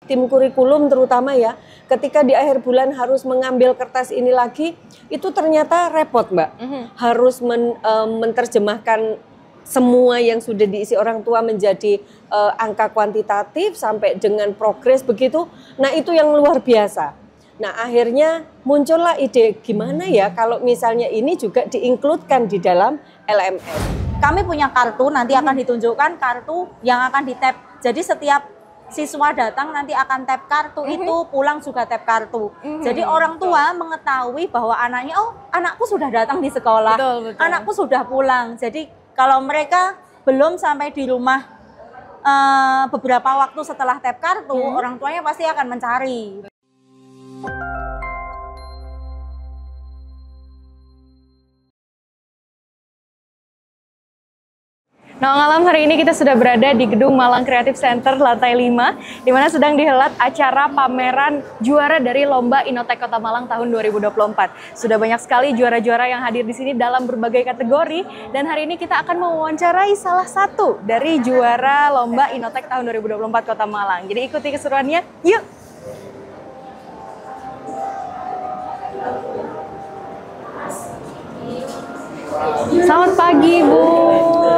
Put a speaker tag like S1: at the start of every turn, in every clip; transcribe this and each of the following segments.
S1: tim kurikulum terutama ya, ketika di akhir bulan harus mengambil kertas ini lagi, itu ternyata repot Mbak. Harus menerjemahkan semua yang sudah diisi orang tua menjadi angka kuantitatif sampai dengan progres begitu. Nah itu yang luar biasa. Nah akhirnya muncullah ide gimana ya kalau misalnya ini juga diinkludkan di dalam LMS.
S2: Kami punya kartu, nanti akan ditunjukkan kartu yang akan di-tap. Jadi setiap siswa datang nanti akan tap kartu itu, pulang juga tap kartu. Jadi orang tua mengetahui bahwa anaknya, oh anakku sudah datang di sekolah, anakku sudah pulang. Jadi kalau mereka belum sampai di rumah beberapa waktu setelah tap kartu, orang tuanya pasti akan mencari.
S3: Nah, malam hari ini kita sudah berada di Gedung Malang Creative Center lantai 5, di mana sedang dihelat acara pameran juara dari Lomba Innotek Kota Malang tahun 2024. Sudah banyak sekali juara-juara yang hadir di sini dalam berbagai kategori, dan hari ini kita akan mewawancarai salah satu dari juara Lomba Innotek tahun 2024 Kota Malang. Jadi ikuti keseruannya, yuk! Selamat pagi, Bu.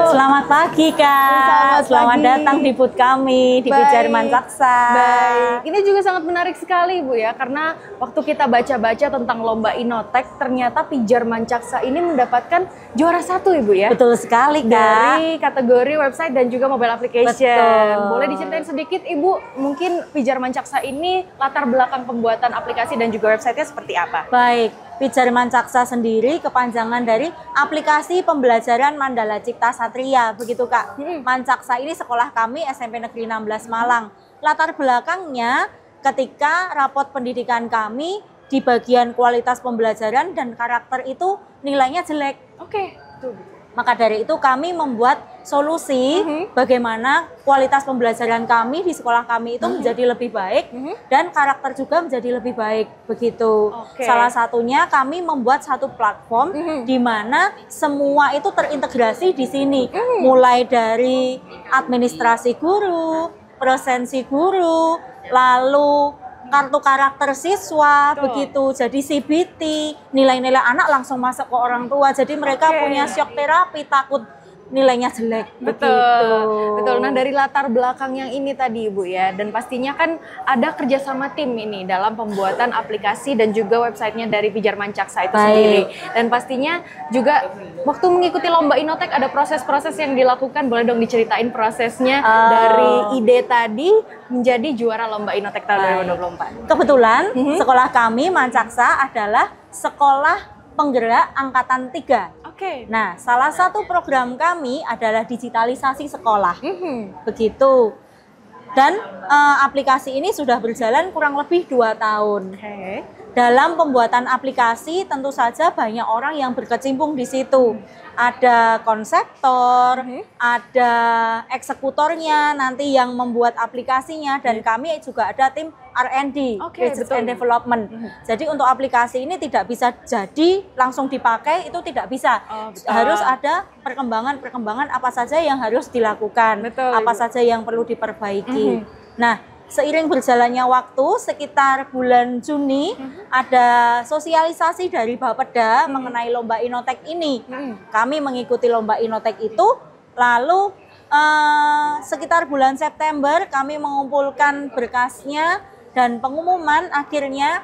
S2: Selamat pagi, Kak. Selamat datang di booth kami di Pijar Mancaksa.
S3: Baik. Ini juga sangat menarik sekali, Bu ya, karena waktu kita baca-baca tentang Lomba Innotek, ternyata Pijar Mancaksa ini mendapatkan juara 1, Ibu ya.
S2: Betul sekali, Kak.
S3: Dari kategori website dan juga mobile application.
S2: Betul.
S3: Boleh diceritain sedikit, Ibu, mungkin Pijar Mancaksa ini latar belakang pembuatan aplikasi dan juga websitenya seperti apa?
S2: Baik. Pijar Mancaksa sendiri kepanjangan dari aplikasi pembelajaran Mandala Cipta Satria, begitu Kak. Mancaksa ini sekolah kami SMP Negeri 16 Malang. Latar belakangnya ketika rapot pendidikan kami di bagian kualitas pembelajaran dan karakter itu nilainya jelek.
S3: Oke.
S2: Maka dari itu kami membuat solusi bagaimana kualitas pembelajaran kami di sekolah kami itu menjadi lebih baik dan karakter juga menjadi lebih baik, begitu. Salah satunya kami membuat satu platform di mana semua itu terintegrasi di sini, mulai dari administrasi guru, presensi guru, lalu kartu karakter siswa, begitu. Jadi CBT, nilai-nilai anak langsung masuk ke orang tua. Jadi mereka punya shock terapi, takut nilainya jelek.
S3: Betul,
S2: begitu.
S3: betul. Nah dari latar belakang yang ini tadi Ibu ya, dan pastinya kan ada kerjasama tim ini dalam pembuatan aplikasi dan juga websitenya dari Pijar Mancaksa itu sendiri. Dan pastinya juga waktu mengikuti Lomba Innotek ada proses-proses yang dilakukan, boleh dong diceritain prosesnya dari ide tadi menjadi juara Lomba Innotek tahun 2024.
S2: Kebetulan sekolah kami Mancaksa adalah sekolah penggerak angkatan 3. Nah, salah satu program kami adalah digitalisasi sekolah, begitu. Dan aplikasi ini sudah berjalan kurang lebih 2 tahun. Dalam pembuatan aplikasi tentu saja banyak orang yang berkecimpung di situ. Ada konseptor, ada eksekutornya, nanti yang membuat aplikasinya, dan kami juga ada tim R&D, Research and Development. Jadi untuk aplikasi ini tidak bisa jadi langsung dipakai, itu tidak bisa. Harus ada perkembangan apa saja yang harus dilakukan, apa saja yang perlu diperbaiki. Nah, seiring berjalannya waktu, sekitar bulan Juni ada sosialisasi dari Bapeda mengenai Lomba Innotek ini. Kami mengikuti Lomba Innotek itu, lalu sekitar bulan September kami mengumpulkan berkasnya dan pengumuman. Akhirnya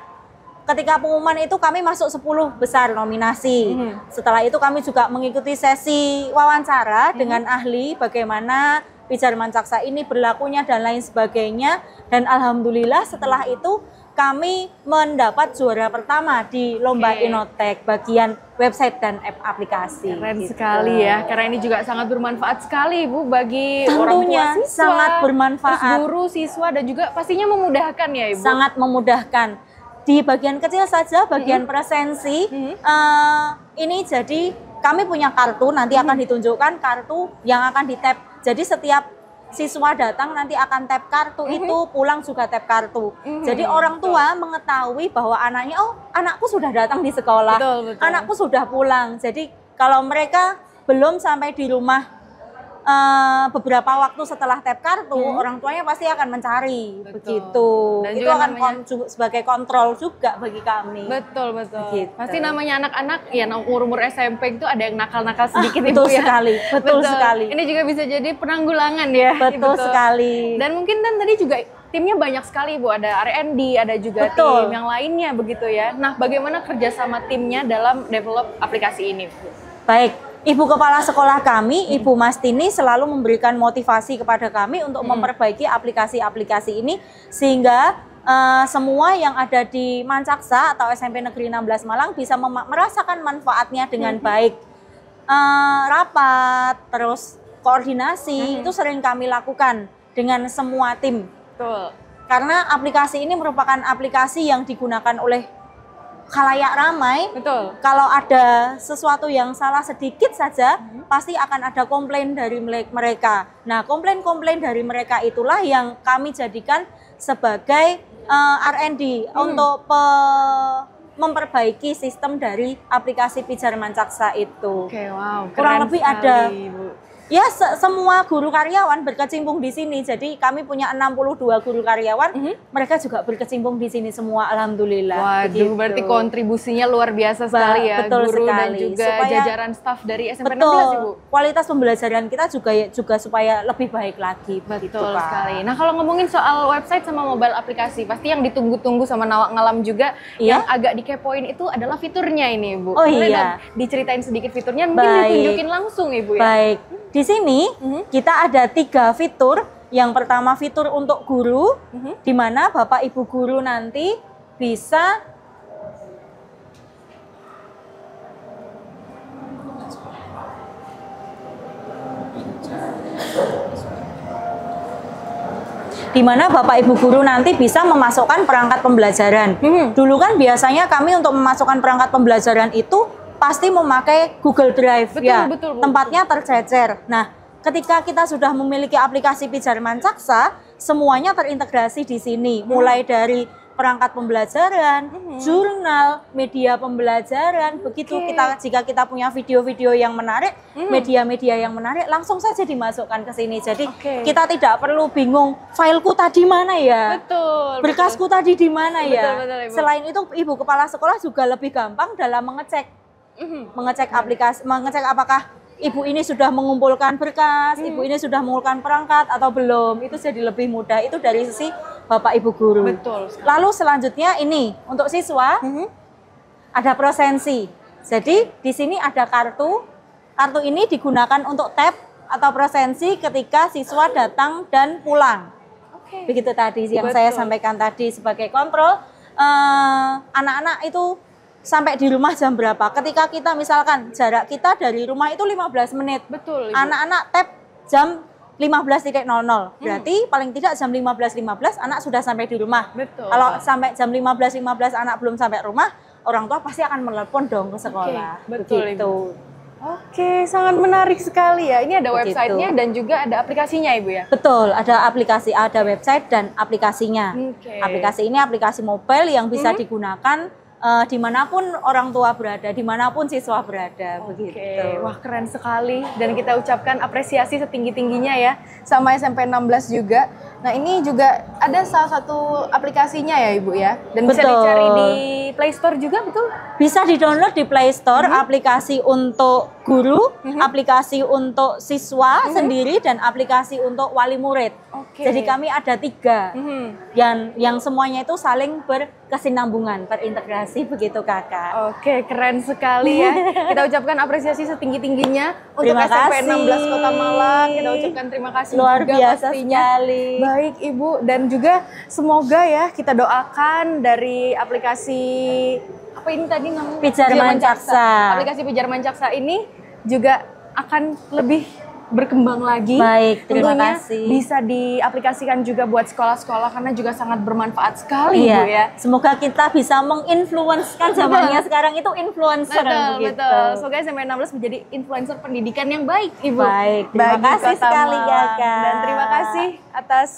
S2: ketika pengumuman itu kami masuk 10 besar nominasi. Setelah itu kami juga mengikuti sesi wawancara dengan ahli bagaimana Pijar Mancaksa ini berlakunya dan lain sebagainya, dan alhamdulillah setelah itu kami mendapat juara pertama di Lomba Innotek bagian website dan app aplikasi.
S3: Keren sekali ya, karena ini juga sangat bermanfaat sekali Bu bagi
S2: tentunya
S3: orang tua siswa,
S2: sangat bermanfaat,
S3: terus guru, siswa, dan juga pastinya memudahkan ya Ibu.
S2: Sangat memudahkan. Di bagian kecil saja, bagian presensi, ini jadi kami punya kartu, nanti akan ditunjukkan kartu yang akan di-tap. Jadi setiap siswa datang nanti akan tap kartu itu, pulang juga tap kartu. Jadi orang tua mengetahui bahwa anaknya, oh anakku sudah datang di sekolah, anakku sudah pulang. Jadi kalau mereka belum sampai di rumah beberapa waktu setelah tap kartu, orang tuanya pasti akan mencari.
S3: Betul.
S2: Begitu.
S3: Dan
S2: itu
S3: juga
S2: akan
S3: namanya,
S2: sebagai kontrol juga bagi kami.
S3: betul.
S2: Begitu.
S3: Pasti namanya anak-anak ya umur SMP itu ada yang nakal-nakal sedikit
S2: betul
S3: Ibu ya.
S2: sekali, betul sekali.
S3: Ini juga bisa jadi penanggulangan ya.
S2: Betul sekali.
S3: Dan mungkin kan tadi juga timnya banyak sekali Bu, ada R&D, ada juga
S2: Betul.
S3: tim yang lainnya begitu ya. Nah, bagaimana kerjasama timnya dalam develop aplikasi ini Bu?
S2: Baik, Ibu Kepala Sekolah kami, Ibu Mastini selalu memberikan motivasi kepada kami untuk memperbaiki aplikasi-aplikasi ini sehingga semua yang ada di Mancaksa atau SMP Negeri 16 Malang bisa merasakan manfaatnya dengan baik. Rapat, terus koordinasi itu sering kami lakukan dengan semua tim.
S3: Betul.
S2: Karena aplikasi ini merupakan aplikasi yang digunakan oleh khalayak ramai.
S3: Betul.
S2: Kalau ada sesuatu yang salah sedikit saja, pasti akan ada komplain dari mereka. Nah, komplain-komplain dari mereka itulah yang kami jadikan sebagai R&D untuk memperbaiki sistem dari aplikasi Pijar Mancaksa itu.
S3: Oke, wow.
S2: Kurang lebih
S3: sekali,
S2: ada
S3: Ibu.
S2: ya semua guru karyawan berkecimpung di sini. Jadi kami punya 62 guru karyawan, mereka juga berkecimpung di sini semua, alhamdulillah.
S3: Waduh,
S2: begitu.
S3: berarti kontribusinya luar biasa sekali ya,
S2: betul
S3: guru dan
S2: sekali.
S3: juga
S2: Supaya-
S3: jajaran staf dari SMP
S2: Betul,
S3: 16 Ibu.
S2: kualitas pembelajaran kita juga supaya lebih baik lagi. begitu,
S3: Betul
S2: Kak.
S3: sekali. Nah, kalau ngomongin soal website sama mobile aplikasi, pasti yang ditunggu-tunggu sama Nawak Ngalam juga
S2: Iya?
S3: yang agak dikepoin itu adalah fiturnya ini, Bu.
S2: Oh,
S3: Boleh
S2: iya.
S3: dong diceritain sedikit fiturnya, mungkin
S2: Baik.
S3: ditunjukin langsung Ibu ya.
S2: Baik, di sini kita ada 3 fitur. Yang pertama fitur untuk guru, di mana Bapak Ibu guru nanti bisa memasukkan perangkat pembelajaran. Dulu kan biasanya kami untuk memasukkan perangkat pembelajaran itu pasti memakai Google Drive,
S3: Betul, Bu.
S2: tempatnya tercecer. Nah, ketika kita sudah memiliki aplikasi Pijar Mancaksa, semuanya terintegrasi di sini, mulai dari perangkat pembelajaran, jurnal, media pembelajaran. Begitu jika kita punya video-video yang menarik, media-media yang menarik, langsung saja dimasukkan ke sini. Jadi kita tidak perlu bingung, fileku tadi mana ya?
S3: Betul.
S2: Berkasku tadi di mana ya?
S3: Betul, Ibu.
S2: Selain itu, Ibu Kepala Sekolah juga lebih gampang dalam mengecek aplikasi, mengecek apakah Ibu ini sudah mengumpulkan berkas, Ibu ini sudah mengumpulkan perangkat atau belum. Itu jadi lebih mudah. Itu dari sisi Bapak Ibu guru.
S3: Betul sekali.
S2: Lalu selanjutnya ini untuk siswa ada prosensi. Jadi di sini ada kartu. Kartu ini digunakan untuk tab atau prosensi ketika siswa datang dan pulang. Begitu tadi yang saya sampaikan tadi sebagai kontrol. Anak-anak itu sampai di rumah jam berapa. Ketika kita misalkan jarak kita dari rumah itu 15 menit.
S3: Betul, Ibu.
S2: Anak-anak tap jam 15.00. Berarti paling tidak jam 15.15 anak sudah sampai di rumah.
S3: Betul.
S2: Kalau sampai jam 15.15 anak belum sampai rumah, orang tua pasti akan menelepon dong ke sekolah.
S3: Betul,
S2: begitu.
S3: Oke, sangat menarik sekali ya. Ini ada
S2: Begitu.
S3: websitenya dan juga ada aplikasinya Ibu ya?
S2: Betul, ada aplikasi, ada website dan aplikasinya.
S3: Oke.
S2: Aplikasi ini aplikasi mobile yang bisa digunakan dimanapun orang tua berada, dimanapun siswa berada, begitu.
S3: Wah, keren sekali. Dan kita ucapkan apresiasi setinggi-tingginya ya sama SMP 16 juga. Nah, ini juga ada salah satu aplikasinya ya Ibu ya? Dan bisa
S2: Betul.
S3: dicari di Play Store juga, betul?
S2: Bisa di-download di Play Store, aplikasi untuk guru, aplikasi untuk siswa sendiri, dan aplikasi untuk wali murid. Jadi kami ada 3 yang semuanya itu saling berkesinambungan, terintegrasi, begitu Kakak.
S3: Oke, keren sekali ya. Kita ucapkan apresiasi setinggi-tingginya untuk
S2: Terima
S3: SMP
S2: kasih.
S3: 16 Kota Malang. Kita ucapkan terima kasih
S2: Luar
S3: juga
S2: biasa
S3: pastinya.
S2: sekali.
S3: Baik Ibu, dan juga semoga ya kita doakan dari aplikasi apa ini tadi namanya?
S2: Pijar Mancaksa.
S3: Aplikasi Pijar Mancaksa ini juga akan lebih berkembang lagi.
S2: Baik, terima
S3: Tentunya
S2: kasih.
S3: bisa diaplikasikan juga buat sekolah-sekolah karena juga sangat bermanfaat sekali Bu ya.
S2: Semoga kita bisa menginfluenskan zamannya sekarang itu influencer.
S3: Betul,
S2: begitu.
S3: betul. Semoga SMP 16 menjadi influencer pendidikan yang baik, Ibu.
S2: Baik, terima
S3: Bagi
S2: kasih
S3: Kota
S2: sekali,
S3: Malang.
S2: Kakak.
S3: Dan terima kasih atas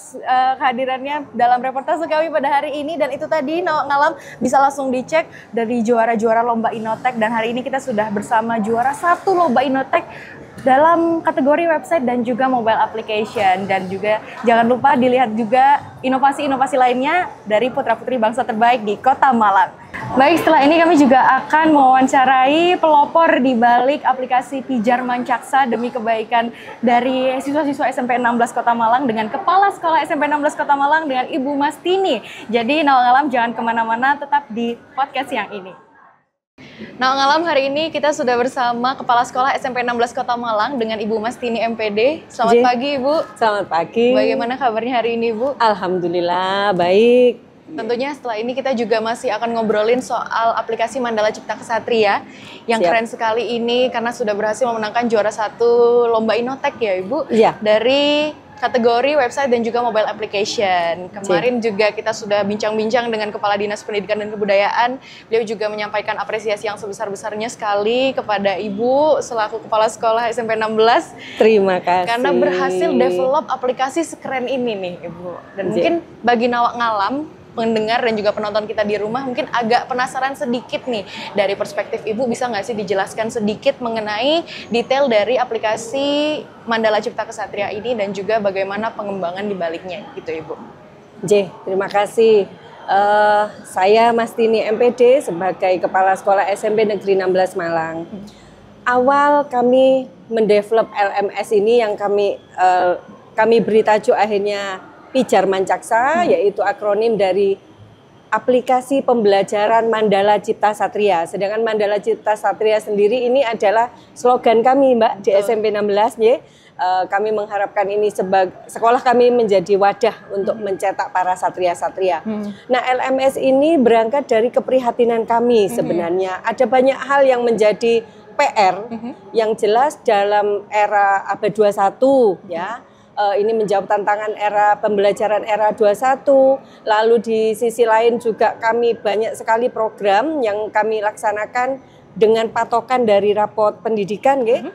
S3: kehadirannya dalam reportase kami pada hari ini. Dan itu tadi Nawak Ngalam bisa langsung dicek dari juara-juara lomba Inotek. Dan hari ini kita sudah bersama juara 1 lomba Inotek dalam kategori website dan juga mobile application. Dan juga jangan lupa dilihat juga inovasi-inovasi lainnya dari putra-putri bangsa terbaik di Kota Malang. Baik, setelah ini kami juga akan mewawancarai pelopor di balik aplikasi Pijar Mancaksa demi kebaikan dari siswa-siswa SMP 16 Kota Malang dengan Kepala Sekolah SMP 16 Kota Malang dengan Ibu Mastini. Jadi Nawang Alam jangan kemana-mana, tetap di podcast yang ini. Nawang Alam, hari ini kita sudah bersama Kepala Sekolah SMP 16 Kota Malang dengan Ibu Mastini MPD. Selamat pagi Ibu.
S1: Selamat pagi.
S3: Bagaimana kabarnya hari ini Ibu?
S1: Alhamdulillah baik.
S3: Tentunya setelah ini kita juga masih akan ngobrolin soal aplikasi Mandala Cipta Ksatria yang keren sekali ini karena sudah berhasil memenangkan juara 1 Lomba Innotek ya Ibu.
S1: Iya.
S3: Dari kategori website dan juga mobile application. Kemarin juga kita sudah bincang-bincang dengan Kepala Dinas Pendidikan dan Kebudayaan. Beliau juga menyampaikan apresiasi yang sebesar-besarnya sekali kepada Ibu selaku Kepala Sekolah SMP 16.
S1: Terima kasih.
S3: Karena berhasil develop aplikasi sekeren ini nih Ibu. Dan mungkin bagi Nawang Alam, pendengar dan juga penonton kita di rumah mungkin agak penasaran sedikit nih dari perspektif Ibu, bisa nggak sih dijelaskan sedikit mengenai detail dari aplikasi Mandala Cipta Ksatria ini dan juga bagaimana pengembangan di baliknya gitu Ibu.
S1: Terima kasih. Saya Mastini MPD sebagai Kepala Sekolah SMP Negeri 16 Malang. Awal kami mendevelop LMS ini yang kami beri tajuk akhirnya Pijar Mancaksa, yaitu akronim dari aplikasi pembelajaran Mandala Cipta Ksatria. Sedangkan Mandala Cipta Ksatria sendiri ini adalah slogan kami Mbak di SMP 16 ya. Kami mengharapkan ini sebagai sekolah kami menjadi wadah untuk mencetak para satria-satria. Nah, LMS ini berangkat dari keprihatinan kami sebenarnya. Ada banyak hal yang menjadi PR yang jelas dalam era abad 21 ya. Ini menjawab tantangan era pembelajaran era 21. Lalu di sisi lain juga kami banyak sekali program yang kami laksanakan dengan patokan dari raport pendidikan ya.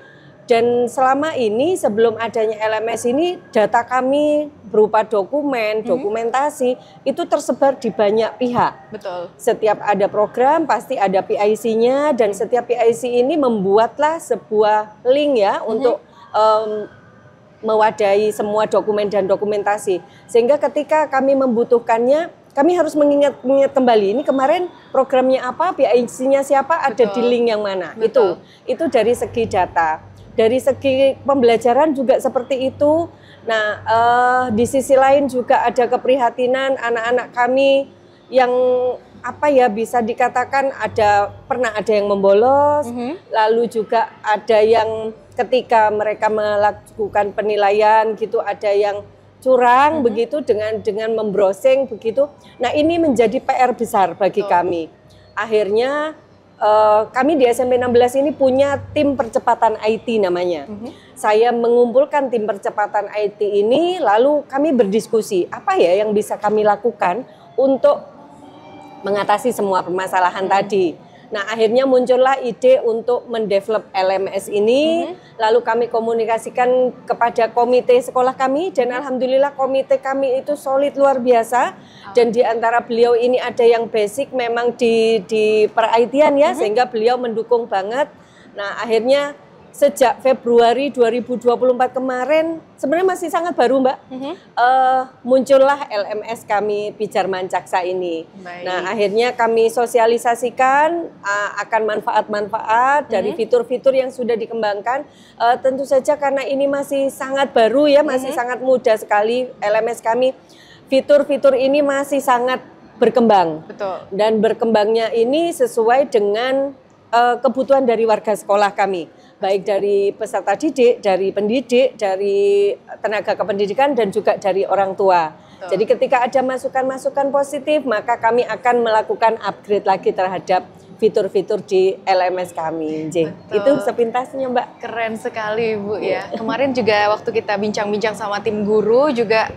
S1: Dan selama ini sebelum adanya LMS ini data kami berupa dokumen, dokumentasi itu tersebar di banyak pihak.
S3: Betul.
S1: Setiap ada program pasti ada PIC-nya dan setiap PIC ini membuatlah sebuah link ya untuk mewadahi semua dokumen dan dokumentasi. Sehingga ketika kami membutuhkannya, kami harus mengingat kembali ini kemarin programnya apa, PIC-nya siapa, ada di link yang mana. Itu dari segi data. Dari segi pembelajaran juga seperti itu. Nah, di sisi lain juga ada keprihatinan anak-anak kami yang bisa dikatakan pernah ada yang membolos, lalu juga ada yang ketika mereka melakukan penilaian gitu ada yang curang begitu dengan membrowsing begitu. Nah, ini menjadi PR besar bagi kami. Akhirnya kami di SMP 16 ini punya tim percepatan IT namanya. Saya mengumpulkan tim percepatan IT ini lalu kami berdiskusi apa ya yang bisa kami lakukan untuk mengatasi semua permasalahan tadi. Nah, akhirnya muncullah ide untuk mendevelop LMS ini, lalu kami komunikasikan kepada komite sekolah kami, dan alhamdulillah komite kami itu solid luar biasa, dan di antara beliau ini ada yang basic memang di per-IT-an ya, sehingga beliau mendukung banget. Nah, akhirnya sejak Februari 2024 kemarin, sebenarnya masih sangat baru Mbak, muncullah LMS kami Pijar Mancaksa ini. Nah, akhirnya kami sosialisasikan akan manfaat-manfaat dari fitur-fitur yang sudah dikembangkan. Tentu saja karena ini masih sangat baru ya, masih sangat muda sekali LMS kami. Fitur-fitur ini masih sangat berkembang.
S3: Betul.
S1: Dan berkembangnya ini sesuai dengan kebutuhan dari warga sekolah kami, baik dari peserta didik, dari pendidik, dari tenaga kependidikan dan juga dari orang tua. Jadi ketika ada masukan-masukan positif, maka kami akan melakukan upgrade lagi terhadap fitur-fitur di LMS kami. Itu sepintasnya Mbak.
S3: Keren sekali Bu ya. Kemarin juga waktu kita bincang-bincang sama tim guru juga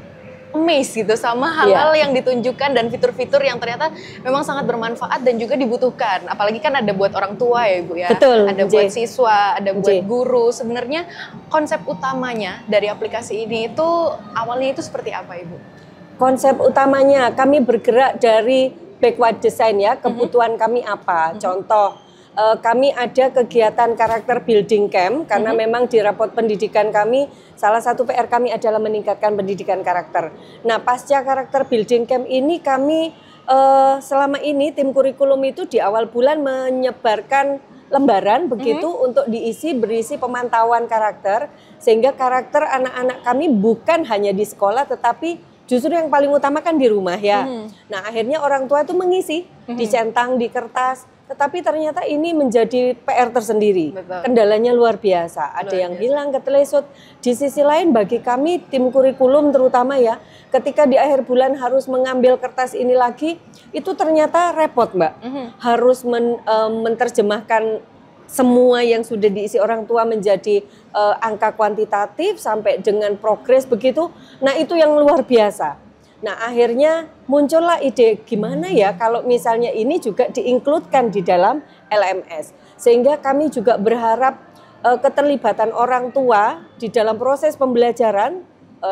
S3: amazed gitu sama hal-hal yang ditunjukkan dan fitur-fitur yang ternyata memang sangat bermanfaat dan juga dibutuhkan. Apalagi kan ada buat orang tua ya Ibu ya.
S1: Betul,
S3: ada buat siswa, ada buat guru. Sebenarnya konsep utamanya dari aplikasi ini itu awalnya itu seperti apa Ibu?
S1: Konsep utamanya kami bergerak dari backward design ya, kebutuhan kami apa. Contoh kami ada kegiatan karakter building camp karena memang di rapot pendidikan kami salah satu PR kami adalah meningkatkan pendidikan karakter. Nah, pasca karakter building camp ini kami selama ini tim kurikulum itu di awal bulan menyebarkan lembaran begitu untuk berisi pemantauan karakter sehingga karakter anak-anak kami bukan hanya di sekolah tetapi justru yang paling utama kan di rumah ya. Nah, akhirnya orang tua itu mengisi dicentang di kertas. Tetapi ternyata ini menjadi PR tersendiri. Betul. Kendalanya luar biasa. Ada yang hilang, ketelesut. Di sisi lain bagi kami tim kurikulum terutama ya, ketika di akhir bulan harus mengambil kertas ini lagi, itu ternyata repot Mbak. Harus menerjemahkan semua yang sudah diisi orang tua menjadi angka kuantitatif sampai dengan progres begitu. Nah, itu yang luar biasa. Nah, akhirnya muncullah ide gimana ya kalau misalnya ini juga diinkludkan di dalam LMS. Sehingga kami juga berharap keterlibatan orang tua di dalam proses pembelajaran,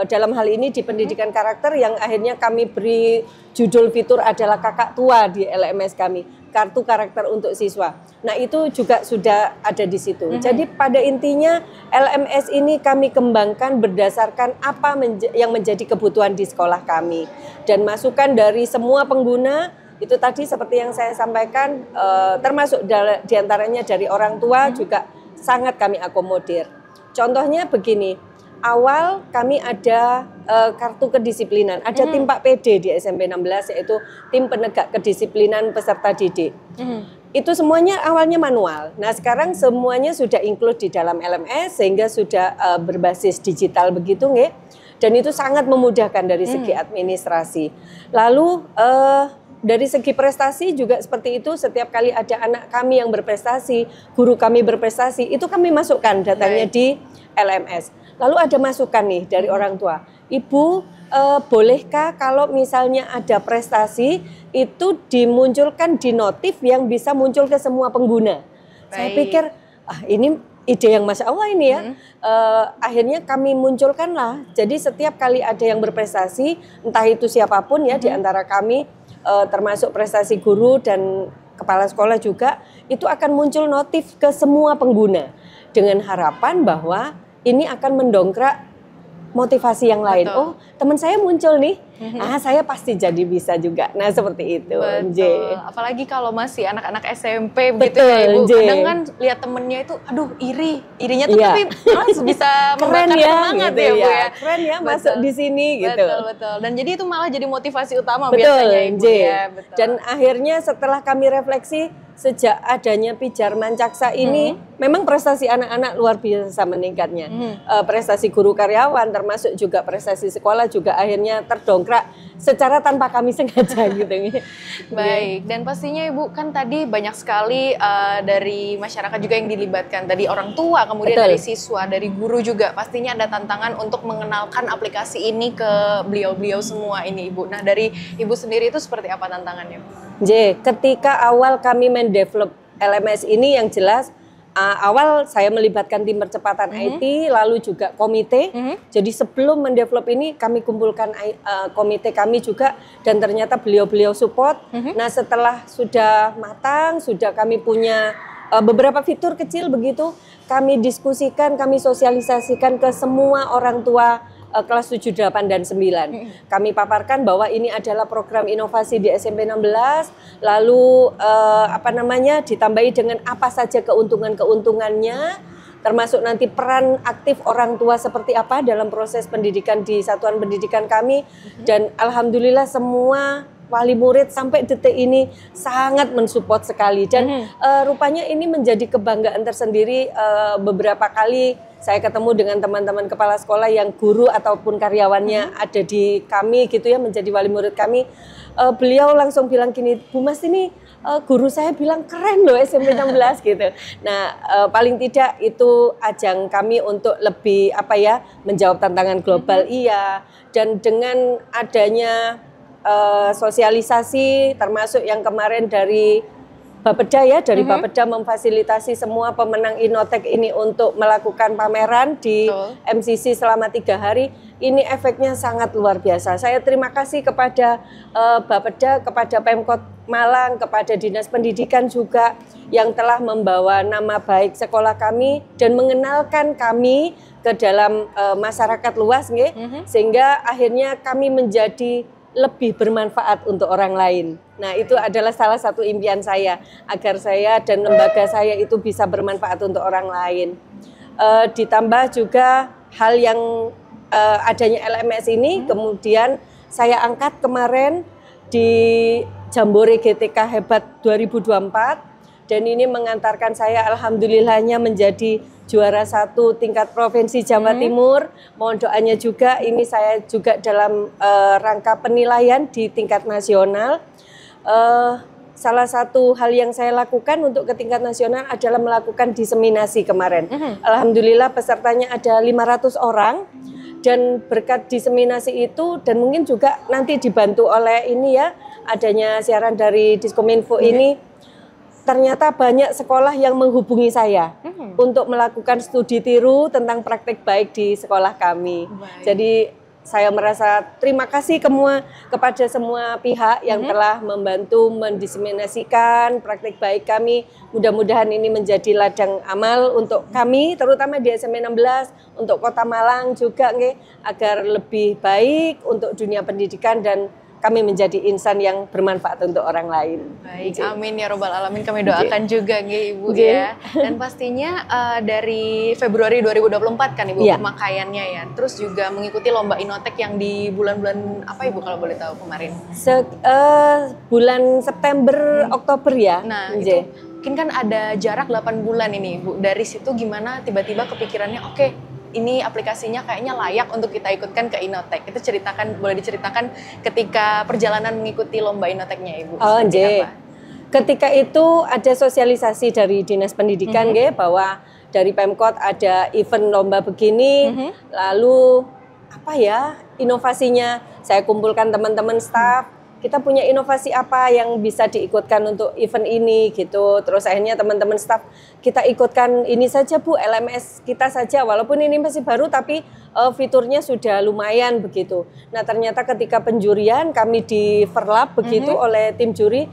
S1: dalam hal ini di pendidikan karakter yang akhirnya kami beri judul fitur adalah kakak tua di LMS kami, kartu karakter untuk siswa. Nah, itu juga sudah ada di situ. Jadi pada intinya LMS ini kami kembangkan berdasarkan apa yang menjadi kebutuhan di sekolah kami. Dan masukan dari semua pengguna, itu tadi seperti yang saya sampaikan, termasuk diantaranya dari orang tua juga sangat kami akomodir. Contohnya begini, awal kami ada kartu kedisiplinan, ada tim Pak PD di SMP 16 yaitu tim penegak kedisiplinan peserta didik. Itu semuanya awalnya manual. Nah, sekarang semuanya sudah include di dalam LMS sehingga sudah berbasis digital begitu nggih. Dan itu sangat memudahkan dari segi administrasi. Lalu dari segi prestasi juga seperti itu, setiap kali ada anak kami yang berprestasi, guru kami berprestasi, itu kami masukkan datanya di LMS. Lalu ada masukan nih dari orang tua, Ibu bolehkah kalau misalnya ada prestasi itu dimunculkan di notif yang bisa muncul ke semua pengguna. Saya pikir ini ide yang Masya Allah ini ya. Akhirnya kami munculkanlah, jadi setiap kali ada yang berprestasi, entah itu siapapun ya di antara kami, termasuk prestasi guru dan kepala sekolah juga, itu akan muncul notif ke semua pengguna dengan harapan bahwa ini akan mendongkrak motivasi yang lain. Betul. Oh, teman saya muncul nih, saya pasti jadi bisa juga. Nah, seperti itu.
S3: Betul. Apalagi kalau masih anak-anak SMP begitu ya Ibu. Kadang kan lihat temennya itu, aduh irinya tuh tapi malah bisa membakar semangat gitu ya Bu ya.
S1: Keren ya masuk di sini gitu.
S3: Betul. Dan jadi itu malah jadi motivasi utama biasanya Ibu ya. Betul.
S1: Dan akhirnya setelah kami refleksi, sejak adanya Pijar Mancaksa ini, memang prestasi anak-anak luar biasa meningkatnya. Prestasi guru karyawan, termasuk juga prestasi sekolah juga akhirnya terdongkrak secara tanpa kami sengaja gitu.
S3: Baik, dan pastinya Ibu kan tadi banyak sekali dari masyarakat juga yang dilibatkan. Tadi orang tua, kemudian dari siswa, dari guru juga. Pastinya ada tantangan untuk mengenalkan aplikasi ini ke beliau-beliau semua ini Ibu. Nah, dari Ibu sendiri itu seperti apa tantangannya?
S1: Ketika awal kami mendevelop LMS ini yang jelas awal saya melibatkan tim percepatan IT lalu juga komite. Jadi sebelum mendevelop ini kami kumpulkan komite kami juga dan ternyata beliau-beliau support. Nah, setelah sudah matang, sudah kami punya beberapa fitur kecil begitu, kami diskusikan, kami sosialisasikan ke semua orang tua kelas 7, 8, dan 9. Kami paparkan bahwa ini adalah program inovasi di SMP 16, lalu ditambahi dengan apa saja keuntungan-keuntungannya, termasuk nanti peran aktif orang tua seperti apa dalam proses pendidikan di satuan pendidikan kami, dan alhamdulillah semua wali murid sampai detik ini sangat mensupport sekali dan rupanya ini menjadi kebanggaan tersendiri. Beberapa kali saya ketemu dengan teman-teman kepala sekolah yang guru ataupun karyawannya ada di kami gitu ya, menjadi wali murid kami. Beliau langsung bilang gini, Bu Mas ini guru saya bilang keren loh SMP 16 gitu. Nah, paling tidak itu ajang kami untuk lebih menjawab tantangan global dan dengan adanya sosialisasi termasuk yang kemarin dari Bapeda ya, dari Bapeda memfasilitasi semua pemenang Innotek ini untuk melakukan pameran di MCC selama 3 hari. ini efeknya sangat luar biasa. Saya terima kasih kepada Bapeda, kepada Pemkot Malang, kepada Dinas Pendidikan juga yang telah membawa nama baik sekolah kami dan mengenalkan kami ke dalam masyarakat luas, sehingga akhirnya kami menjadi lebih bermanfaat untuk orang lain. Nah, itu adalah salah satu impian saya, agar saya dan lembaga saya itu bisa bermanfaat untuk orang lain. Ditambah juga hal yang adanya LMS ini, kemudian saya angkat kemarin di Jambore GTK Hebat 2024, dan ini mengantarkan saya alhamdulillahnya menjadi juara 1 tingkat provinsi Jawa Timur. Mohon doanya juga, ini saya juga dalam rangka penilaian di tingkat nasional. Salah satu hal yang saya lakukan untuk ke tingkat nasional adalah melakukan diseminasi kemarin. Alhamdulillah pesertanya ada 500 orang, dan berkat diseminasi itu dan mungkin juga nanti dibantu oleh ini ya, adanya siaran dari Diskominfo ini, ternyata banyak sekolah yang menghubungi saya untuk melakukan studi tiru tentang praktek baik di sekolah kami. Jadi saya merasa terima kasih kepada semua pihak yang telah membantu mendiseminasikan praktek baik kami. Mudah-mudahan ini menjadi ladang amal untuk kami, terutama di SMA 16, untuk Kota Malang juga, agar lebih baik untuk dunia pendidikan dan kami menjadi insan yang bermanfaat untuk orang lain.
S3: Baik, amin ya robbal alamin. Kami doakan juga Ibu ya. Dan pastinya dari Februari 2024 kan Ibu pemakaiannya ya. Terus juga mengikuti lomba Inotek yang di bulan-bulan apa Ibu kalau boleh tahu kemarin?
S1: Bulan September, Oktober ya.
S3: Nah, itu mungkin kan ada jarak 8 bulan ini Ibu. Dari situ gimana tiba-tiba kepikirannya oke, ini aplikasinya kayaknya layak untuk kita ikutkan ke Inotek. Itu boleh diceritakan ketika perjalanan mengikuti lomba Inoteknya Ibu.
S1: Ketika itu ada sosialisasi dari Dinas Pendidikan bahwa dari Pemkot ada event lomba begini, lalu apa ya inovasinya, saya kumpulkan teman-teman staf, kita punya inovasi apa yang bisa diikutkan untuk event ini gitu. Terus akhirnya teman-teman staf kita ikutkan ini saja Bu, LMS kita saja, walaupun ini masih baru tapi fiturnya sudah lumayan begitu. Nah ternyata ketika penjurian kami di Verlab begitu oleh tim juri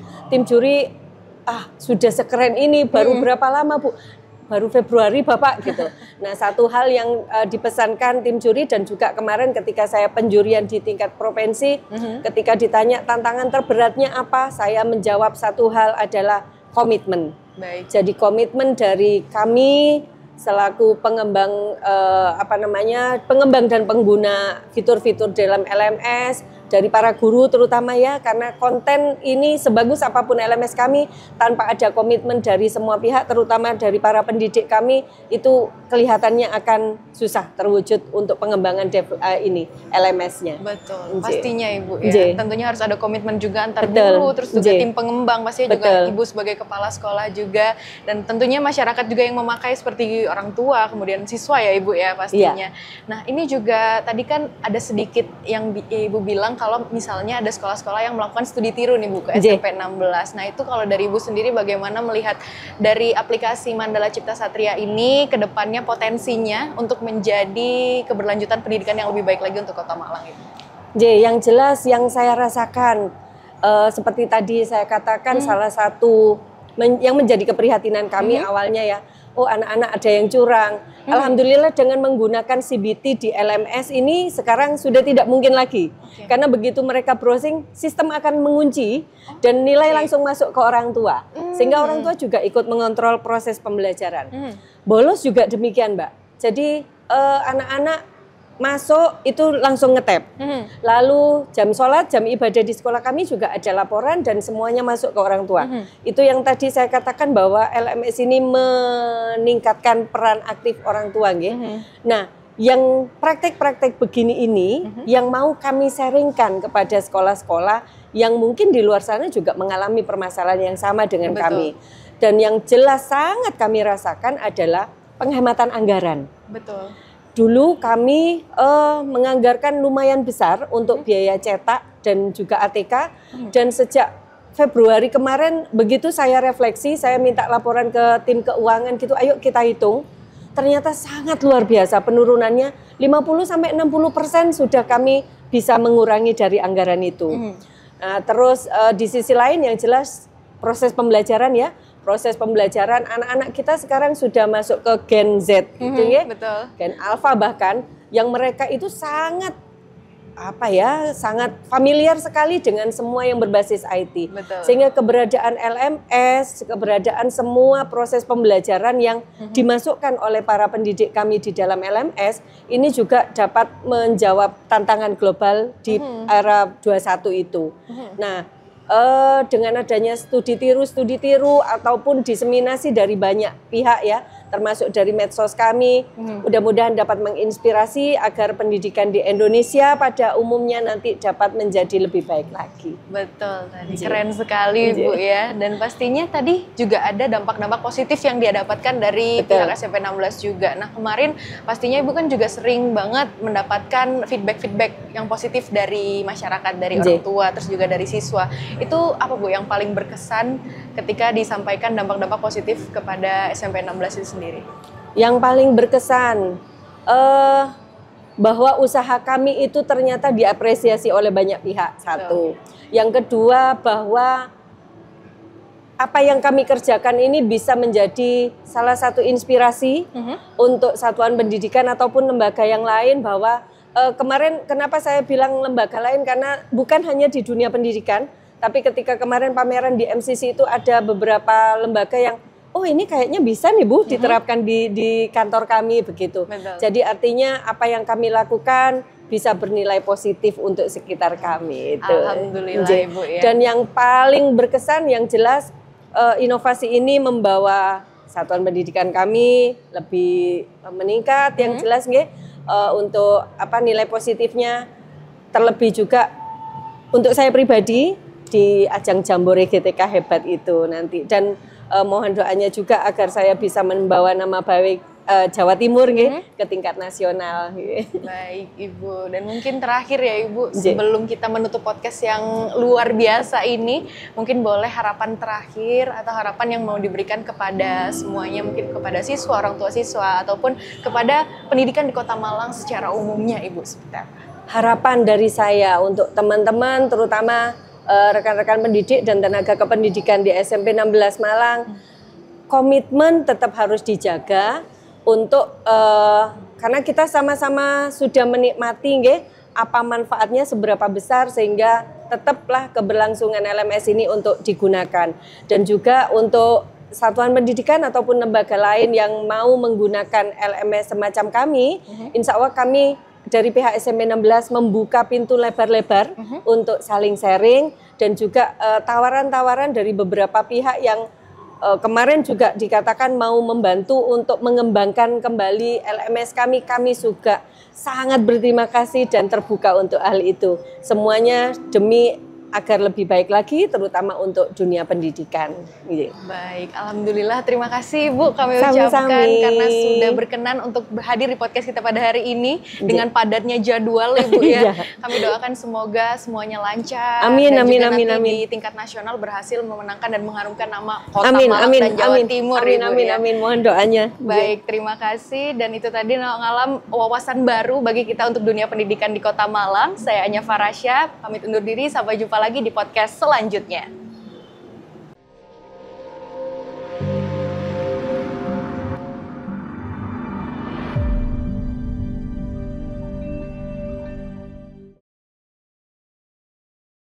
S1: sudah sekeren ini, baru berapa lama Bu? Baru Februari Bapak gitu. Nah satu hal yang dipesankan tim juri dan juga kemarin ketika saya penjurian di tingkat provinsi, ketika ditanya tantangan terberatnya apa, saya menjawab satu hal adalah komitmen.
S3: Baik.
S1: Jadi komitmen dari kami selaku pengembang pengembang dan pengguna fitur-fitur dalam LMS, dari para guru terutama ya, karena konten ini sebagus apapun LMS kami, tanpa ada komitmen dari semua pihak, terutama dari para pendidik kami, itu kelihatannya akan susah terwujud untuk pengembangan ini LMS-nya.
S3: Betul, pastinya Ibu ya. Tentunya harus ada komitmen juga antar guru, terus juga tim pengembang, pastinya juga Ibu sebagai kepala sekolah juga, dan tentunya masyarakat juga yang memakai seperti orang tua, kemudian siswa ya Ibu ya pastinya. Nah ini juga tadi kan ada sedikit yang Ibu bilang kalau misalnya ada sekolah-sekolah yang melakukan studi tiru nih Bu ke SMP 16. Nah itu kalau dari Ibu sendiri bagaimana melihat dari aplikasi Mandala Cipta Satria ini ke depannya potensinya untuk menjadi keberlanjutan pendidikan yang lebih baik lagi untuk Kota Malang itu?
S1: Yang jelas yang saya rasakan seperti tadi saya katakan salah satu yang menjadi keprihatinan kami awalnya ya, anak-anak ada yang curang. Alhamdulillah dengan menggunakan CBT di LMS ini sekarang sudah tidak mungkin lagi. Karena begitu mereka browsing, sistem akan mengunci dan nilai langsung masuk ke orang tua. Sehingga orang tua juga ikut mengontrol proses pembelajaran. Bolos juga demikian Mbak. Jadi anak-anak masuk itu langsung ngetap. Lalu jam sholat, jam ibadah di sekolah kami juga ada laporan dan semuanya masuk ke orang tua. Itu yang tadi saya katakan bahwa LMS ini meningkatkan peran aktif orang tua. Nah, yang praktek-praktek begini ini yang mau kami sharingkan kepada sekolah-sekolah yang mungkin di luar sana juga mengalami permasalahan yang sama dengan kami. Dan yang jelas sangat kami rasakan adalah penghematan anggaran.
S3: Betul.
S1: Dulu kami menganggarkan lumayan besar untuk biaya cetak dan juga ATK, dan sejak Februari kemarin begitu saya refleksi, saya minta laporan ke tim keuangan gitu, ayo kita hitung. ternyata sangat luar biasa penurunannya, 50-60% sudah kami bisa mengurangi dari anggaran itu. Nah, terus di sisi lain yang jelas proses pembelajaran ya, proses pembelajaran anak-anak kita sekarang sudah masuk ke Gen Z gitu ya, Gen Alpha bahkan, yang mereka itu sangat sangat familiar sekali dengan semua yang berbasis IT. Sehingga keberadaan LMS, keberadaan semua proses pembelajaran yang dimasukkan oleh para pendidik kami di dalam LMS, ini juga dapat menjawab tantangan global di era 21 itu. Nah, dengan adanya studi tiru ataupun diseminasi dari banyak pihak ya, termasuk dari medsos kami, mudah-mudahan dapat menginspirasi agar pendidikan di Indonesia pada umumnya nanti dapat menjadi lebih baik lagi.
S3: Betul, tadi keren sekali Bu ya. Dan pastinya tadi juga ada dampak-dampak positif yang dia dapatkan dari pihak SMP 16 juga. Nah kemarin pastinya Ibu kan juga sering banget mendapatkan feedback-feedback yang positif dari masyarakat, dari orang tua, terus juga dari siswa. Itu apa Bu yang paling berkesan ketika disampaikan dampak-dampak positif kepada SMP 16 itu sendiri?
S1: Yang paling berkesan bahwa usaha kami itu ternyata diapresiasi oleh banyak pihak, satu. Yang kedua bahwa apa yang kami kerjakan ini bisa menjadi salah satu inspirasi untuk satuan pendidikan ataupun lembaga yang lain, bahwa kemarin kenapa saya bilang lembaga lain, karena bukan hanya di dunia pendidikan, tapi ketika kemarin pameran di MCC itu ada beberapa lembaga yang ini kayaknya bisa nih Bu diterapkan di kantor kami begitu. Jadi artinya apa yang kami lakukan bisa bernilai positif untuk sekitar kami itu.
S3: Alhamdulillah Ibu ya.
S1: Dan yang paling berkesan yang jelas inovasi ini membawa satuan pendidikan kami lebih meningkat, yang jelas nggih, untuk nilai positifnya, terlebih juga untuk saya pribadi di ajang Jambore GTK hebat itu nanti, dan mohon doanya juga agar saya bisa membawa nama baik Jawa Timur ke tingkat nasional.
S3: Baik Ibu, dan mungkin terakhir ya Ibu, sebelum kita menutup podcast yang luar biasa ini, mungkin boleh harapan terakhir atau harapan yang mau diberikan kepada semuanya, mungkin kepada siswa, orang tua siswa, ataupun kepada pendidikan di Kota Malang secara umumnya Ibu, seperti apa?
S1: Harapan dari saya untuk teman-teman, terutama rekan-rekan pendidik dan tenaga kependidikan di SMP 16 Malang, komitmen tetap harus dijaga untuk karena kita sama-sama sudah menikmati apa manfaatnya seberapa besar, sehingga tetaplah keberlangsungan LMS ini untuk digunakan. Dan juga untuk satuan pendidikan ataupun lembaga lain yang mau menggunakan LMS semacam kami, insya Allah kami dari pihak SMP 16 membuka pintu lebar-lebar untuk saling sharing, dan juga tawaran-tawaran dari beberapa pihak yang kemarin juga dikatakan mau membantu untuk mengembangkan kembali LMS kami. Kami juga sangat berterima kasih dan terbuka untuk hal itu. Semuanya demi agar lebih baik lagi, terutama untuk dunia pendidikan.
S3: Baik, alhamdulillah, terima kasih Bu kami ucapkan karena sudah berkenan untuk hadir di podcast kita pada hari ini dengan padatnya jadwal Ibu ya. Kami doakan semoga semuanya lancar.
S1: Amin,
S3: dan
S1: amin,
S3: juga
S1: amin,
S3: nanti
S1: amin.
S3: Di tingkat nasional berhasil memenangkan dan mengharumkan nama Kota Malang dan Jawa Timur.
S1: Amin, mohon doanya.
S3: Baik, terima kasih, dan itu tadi ngalam wawasan baru bagi kita untuk dunia pendidikan di Kota Malang. Saya Anya Farasya, pamit undur diri, sampai jumpa lagi di podcast selanjutnya.